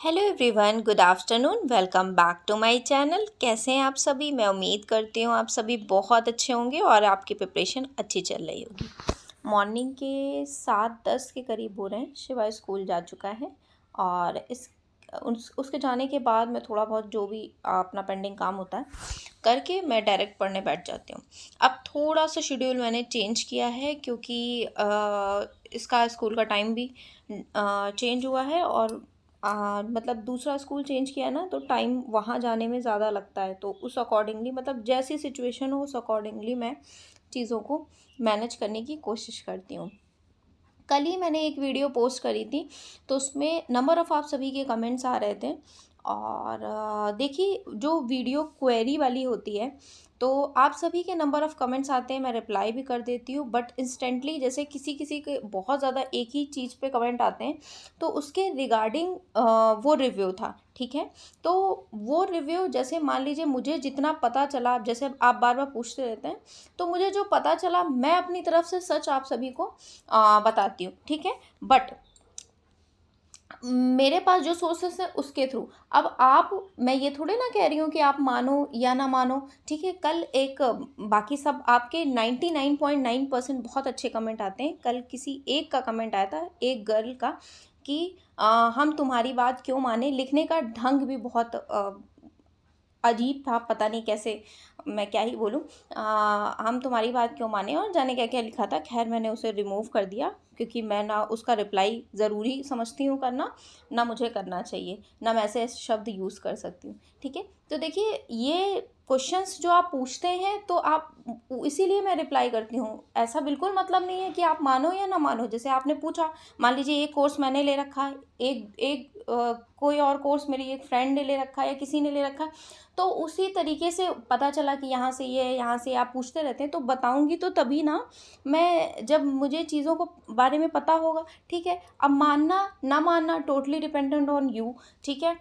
Hello everyone, good afternoon. Welcome back to my channel. कैसे हैं आप सभी? मैं उम्मीद करती हूँ आप सभी बहुत अच्छे होंगे और आपकी प्रिपरेशन अच्छी चल रही होगी। मॉर्निंग के 7:10 के करीब हो रहे हैं। शिवा स्कूल जा चुका है और उसके जाने के बाद मैं थोड़ा बहुत जो भी अपना पेंडिंग काम होता है करके मैं डायरेक्ट पढ़ने बैठ जाती हूँ। अब थोड़ा सा शेड्यूल मैंने चेंज किया है क्योंकि इसका स्कूल का टाइम भी चेंज हुआ है और मतलब दूसरा स्कूल चेंज किया ना, तो टाइम वहाँ जाने में ज़्यादा लगता है। तो उस अकॉर्डिंगली मतलब जैसी सिचुएशन हो उस अकॉर्डिंगली मैं चीज़ों को मैनेज करने की कोशिश करती हूँ। कल ही मैंने एक वीडियो पोस्ट करी थी, तो उसमें नंबर ऑफ़ आप सभी के कमेंट्स आ रहे थे और देखिए, जो वीडियो क्वेरी वाली होती है तो आप सभी के नंबर ऑफ़ कमेंट्स आते हैं, मैं रिप्लाई भी कर देती हूँ, बट इंस्टेंटली जैसे किसी किसी के बहुत ज़्यादा एक ही चीज़ पे कमेंट आते हैं, तो उसके रिगार्डिंग वो रिव्यू था, ठीक है। तो वो रिव्यू जैसे मान लीजिए मुझे जितना पता चला, जैसे आप बार बार पूछते रहते हैं, तो मुझे जो पता चला मैं अपनी तरफ से सच आप सभी को बताती हूँ, ठीक है। बट मेरे पास जो सोर्सेस है उसके थ्रू, अब आप, मैं ये थोड़े ना कह रही हूँ कि आप मानो या ना मानो, ठीक है। कल एक बाकी सब आपके 99.9% बहुत अच्छे कमेंट आते हैं। कल किसी एक का कमेंट आया था, एक गर्ल का, कि हम तुम्हारी बात क्यों माने। लिखने का ढंग भी बहुत अजीब था, पता नहीं कैसे, मैं क्या ही बोलूँ। हम तुम्हारी बात क्यों माने और जाने क्या क्या लिखा था। खैर मैंने उसे रिमूव कर दिया क्योंकि मैं ना उसका रिप्लाई ज़रूरी समझती हूँ करना, ना मुझे करना चाहिए, ना मैं ऐसे शब्द यूज़ कर सकती हूँ, ठीक है। तो देखिए, ये क्वेश्चंस जो आप पूछते हैं तो आप, इसीलिए मैं रिप्लाई करती हूँ। ऐसा बिल्कुल मतलब नहीं है कि आप मानो या ना मानो। जैसे आपने पूछा, मान लीजिए एक कोर्स मैंने ले रखा है, एक एक कोई और कोर्स मेरी एक फ्रेंड ने ले रखा है या किसी ने ले रखा है, तो उसी तरीके से पता चला कि यहाँ से ये है, यहाँ से आप पूछते रहते हैं, तो बताऊँगी तो तभी ना, मैं जब मुझे चीज़ों को बारे में पता होगा, ठीक है। अब मानना ना मानना टोटली डिपेंडेंट ऑन यू, ठीक है।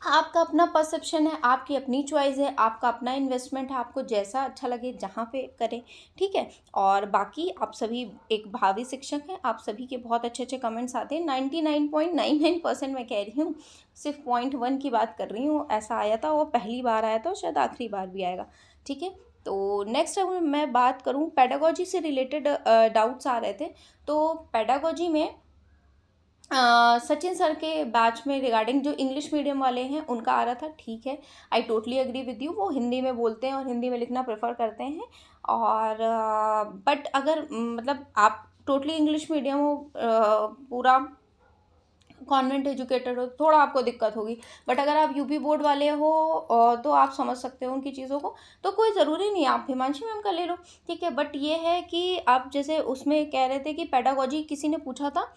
आपका अपना परसेप्शन है, आपकी अपनी चॉइस है, आपका अपना इन्वेस्टमेंट है, आपको जैसा अच्छा लगे जहाँ पे करें, ठीक है। और बाकी आप सभी एक भावी शिक्षक हैं, आप सभी के बहुत अच्छे अच्छे कमेंट्स आते हैं। 99.99% मैं कह रही हूँ, सिर्फ 0.1 की बात कर रही हूँ। ऐसा आया था, वो पहली बार आया था और शायद आखिरी बार भी आएगा, ठीक है। तो नेक्स्ट अगर मैं बात करूँ, पेडागोजी से रिलेटेड डाउट्स आ रहे थे। तो पेडागोजी में सचिन सर के बैच में रिगार्डिंग जो इंग्लिश मीडियम वाले हैं उनका आ रहा था, ठीक है। I totally agree with you, वो हिंदी में बोलते हैं और हिंदी में लिखना प्रेफर करते हैं। और बट अगर मतलब आप टोटली इंग्लिश मीडियम हो, पूरा कॉन्वेंट एजुकेटेड हो, थोड़ा आपको दिक्कत होगी। बट अगर आप यूपी बोर्ड वाले हो तो आप समझ सकते हो उनकी चीज़ों को, तो कोई ज़रूरी नहीं है आप हिमांशी मैम का ले लो, ठीक है। बट ये है कि आप जैसे उसमें कह रहे थे कि पेडागोजी किसी ने पूछा था,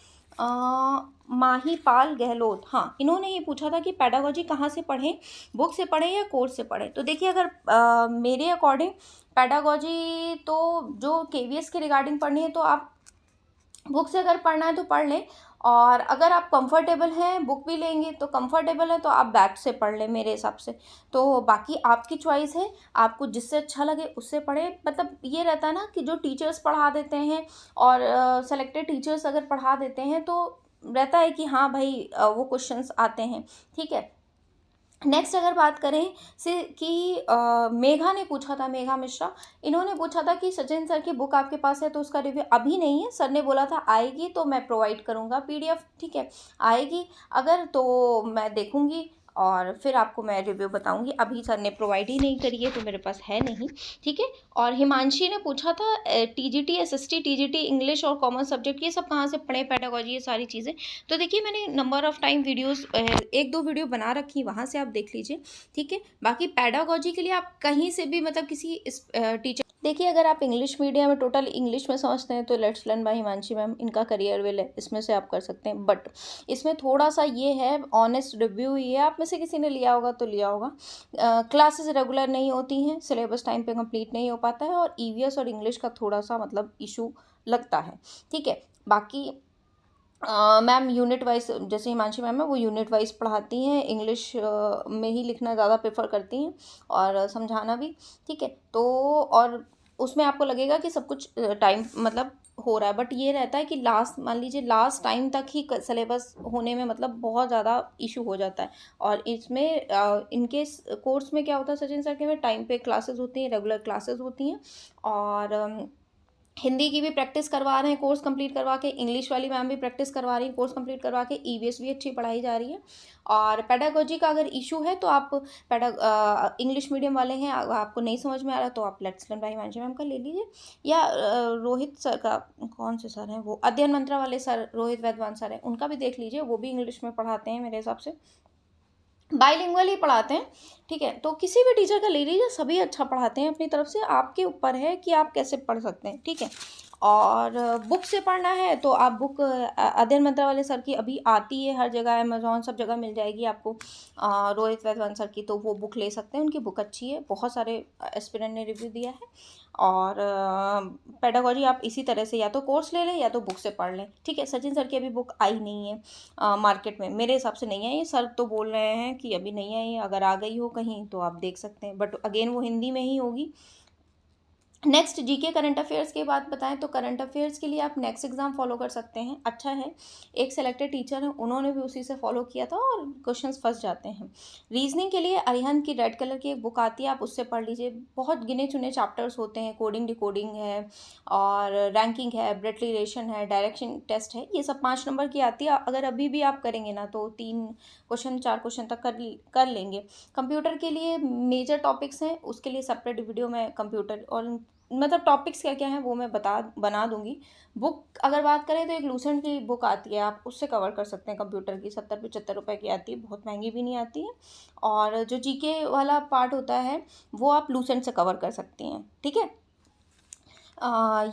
माहीपाल गहलोत, हाँ, इन्होंने ये पूछा था कि पेडागोजी कहाँ से पढ़ें, बुक से पढ़ें या कोर्स से पढ़ें। तो देखिए, अगर मेरे अकॉर्डिंग पेडागोजी तो जो केवीएस के रिगार्डिंग पढ़नी है तो आप बुक से अगर पढ़ना है तो पढ़ लें, और अगर आप कंफर्टेबल हैं बुक भी लेंगे तो कंफर्टेबल है तो आप बैच से पढ़ लें मेरे हिसाब से। तो बाकी आपकी चॉइस है, आपको जिससे अच्छा लगे उससे पढ़ें। मतलब ये रहता है ना कि जो टीचर्स पढ़ा देते हैं और सेलेक्टेड टीचर्स अगर पढ़ा देते हैं तो रहता है कि हाँ भाई, वो क्वेश्चंस आते हैं, ठीक है। नेक्स्ट अगर बात करें से कि मेघा ने पूछा था, मेघा मिश्रा, इन्होंने पूछा था कि सचिन सर की बुक आपके पास है तो उसका रिव्यू अभी नहीं है, सर ने बोला था आएगी तो मैं प्रोवाइड करूँगा पीडीएफ, ठीक है। आएगी अगर तो मैं देखूँगी और फिर आपको मैं रिव्यू बताऊँगी। अभी सर ने प्रोवाइड ही नहीं करी है तो मेरे पास है नहीं, ठीक है। और हिमांशी ने पूछा था टीजीटी एसएसटी टीजीटी इंग्लिश और कॉमन सब्जेक्ट ये सब कहाँ से पढ़ें, पेडागोजी, ये सारी चीज़ें। तो देखिए, मैंने नंबर ऑफ़ टाइम वीडियोस एक दो वीडियो बना रखी, वहाँ से आप देख लीजिए, ठीक है। बाकी पेडागोजी के लिए आप कहीं से भी, मतलब किसी इस टीचर, देखिए अगर आप इंग्लिश मीडियम में टोटल इंग्लिश में समझते हैं तो let's learn by Himanshi ma'am, इनका करियर वेल है, इसमें से आप कर सकते हैं। बट इसमें थोड़ा सा ये है, ऑनेस्ट रिव्यू ये है, आप में से किसी ने लिया होगा तो लिया होगा, क्लासेस रेगुलर नहीं होती हैं, सिलेबस टाइम पे कंप्लीट नहीं हो पाता है, और ईवीएस और इंग्लिश का थोड़ा सा मतलब इशू लगता है, ठीक है। बाकी मैम यूनिट वाइज, जैसे हिमांशी मैम है वो यूनिट वाइज पढ़ाती हैं, इंग्लिश में ही लिखना ज़्यादा प्रेफर करती हैं और समझाना भी, ठीक है। तो और उसमें आपको लगेगा कि सब कुछ टाइम मतलब हो रहा है, बट ये रहता है कि लास्ट, मान लीजिए लास्ट टाइम तक ही सिलेबस होने में मतलब बहुत ज़्यादा इशू हो जाता है। और इसमें इनके कोर्स में क्या होता है सचिन सर के, में टाइम पे क्लासेस होती हैं, रेगुलर क्लासेस होती हैं, और हिंदी की भी प्रैक्टिस करवा रहे हैं कोर्स कंप्लीट करवा के, इंग्लिश वाली मैम भी प्रैक्टिस करवा रही हैं कोर्स कंप्लीट करवा के, ईवीएस भी अच्छी पढ़ाई जा रही है। और पेडागोजी का अगर इशू है तो आप इंग्लिश मीडियम वाले हैं, आपको नहीं समझ में आ रहा तो आप let's learn by Himanshi ma'am का ले लीजिए, या रोहित सर का, कौन से सर हैं वो, अध्ययन मंत्रा वाले सर रोहित वैद्वान सर हैं, उनका भी देख लीजिए, वो भी इंग्लिश में पढ़ाते हैं मेरे हिसाब से, बाइलिंगुअल ही पढ़ाते हैं। ठीक है, तो किसी भी टीचर का ले लीजिए, सभी अच्छा पढ़ाते हैं अपनी तरफ से, आपके ऊपर है कि आप कैसे पढ़ सकते हैं। ठीक है, और बुक से पढ़ना है तो आप बुक अध्ययन मंत्रा वाले सर की अभी आती है हर जगह, अमेजोन सब जगह मिल जाएगी आपको, रोहित वैद्वान सर की, तो वो बुक ले सकते हैं, उनकी बुक अच्छी है, बहुत सारे एस्पिरेंट ने रिव्यू दिया है। और पेडागोजी आप इसी तरह से या तो कोर्स ले लें या तो बुक से पढ़ लें। ठीक है, सचिन सर की अभी बुक आई नहीं है मार्केट में, मेरे हिसाब से नहीं आई, सर तो बोल रहे हैं कि अभी नहीं आई, अगर आ गई हो कहीं तो आप देख सकते हैं, बट अगेन वो हिंदी में ही होगी। नेक्स्ट जीके करंट अफेयर्स की बात बताएं तो करंट अफेयर्स के लिए आप नेक्स्ट एग्जाम फॉलो कर सकते हैं, अच्छा है, एक सेलेक्टेड टीचर है, उन्होंने भी उसी से फॉलो किया था और क्वेश्चंस फंस जाते हैं। रीजनिंग के लिए अरिहंत की रेड कलर की एक बुक आती है, आप उससे पढ़ लीजिए, बहुत गिने चुने चैप्टर्स होते हैं, कोडिंग डिकोडिंग है, और रैंकिंग है, ब्रेटलिरेशन है, डायरेक्शन टेस्ट है, ये सब 5 नंबर की आती है, अगर अभी भी आप करेंगे ना तो 3 क्वेश्चन 4 क्वेश्चन तक कर लेंगे। कंप्यूटर के लिए मेजर टॉपिक्स हैं, उसके लिए सेपरेट वीडियो में कंप्यूटर और मतलब टॉपिक्स क्या क्या हैं वो मैं बना दूंगी। बुक अगर बात करें तो एक लूसेंट की बुक आती है, आप उससे कवर कर सकते हैं कंप्यूटर की, 70-75 रुपए की आती है, बहुत महंगी भी नहीं आती है। और जो जीके वाला पार्ट होता है वो आप लूसेंट से कवर कर सकती हैं। ठीक है,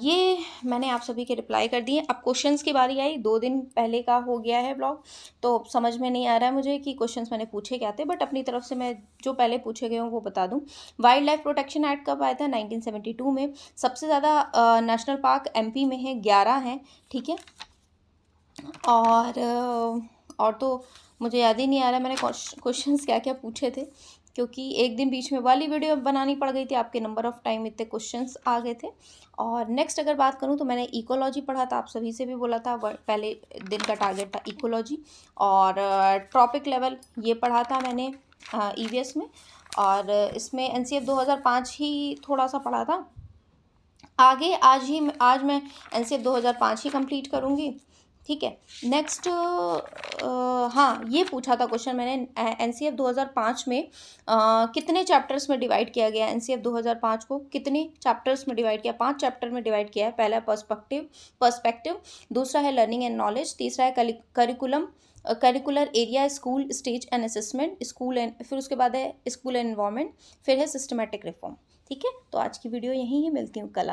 ये मैंने आप सभी के रिप्लाई कर दिए। अब क्वेश्चंस की बारी आई, 2 दिन पहले का हो गया है ब्लॉग, तो समझ में नहीं आ रहा है मुझे कि क्वेश्चंस मैंने पूछे क्या थे, बट अपनी तरफ से मैं जो पहले पूछे गए हों वो बता दूं। वाइल्ड लाइफ प्रोटेक्शन एक्ट कब आया था? 1972 में। सबसे ज़्यादा नेशनल पार्क एमपी में है, 11 हैं। ठीक है, और तो मुझे याद ही नहीं आ रहा मैंने क्वेश्चंस क्या क्या पूछे थे, क्योंकि एक दिन बीच में वाली वीडियो बनानी पड़ गई थी, आपके नंबर ऑफ़ टाइम इतने क्वेश्चंस आ गए थे। और नेक्स्ट अगर बात करूं तो मैंने इकोलॉजी पढ़ा था, आप सभी से भी बोला था, पहले दिन का टारगेट था इकोलॉजी। और ट्रॉपिक लेवल ये पढ़ा था मैंने ईवीएस में, और इसमें एनसीएफ 2005 ही थोड़ा सा पढ़ा था। आगे आज मैं एनसीएफ 2005 ही कंप्लीट करूँगी। ठीक है, नेक्स्ट हाँ, ये पूछा था क्वेश्चन मैंने, एनसीएफ 2005 में कितने चैप्टर्स में डिवाइड किया गया? एनसीएफ 2005 को कितने चैप्टर्स में डिवाइड किया? 5 चैप्टर में डिवाइड किया है। पहला है पर्सपेक्टिव, दूसरा है लर्निंग एंड नॉलेज, तीसरा है curricular area, school stage and assessment, फिर उसके बाद है स्कूल एंड एनवायरनमेंट, फिर है सिस्टमेटिक रिफॉर्म। ठीक है, तो आज की वीडियो यहीं ही, मिलती हूँ कल।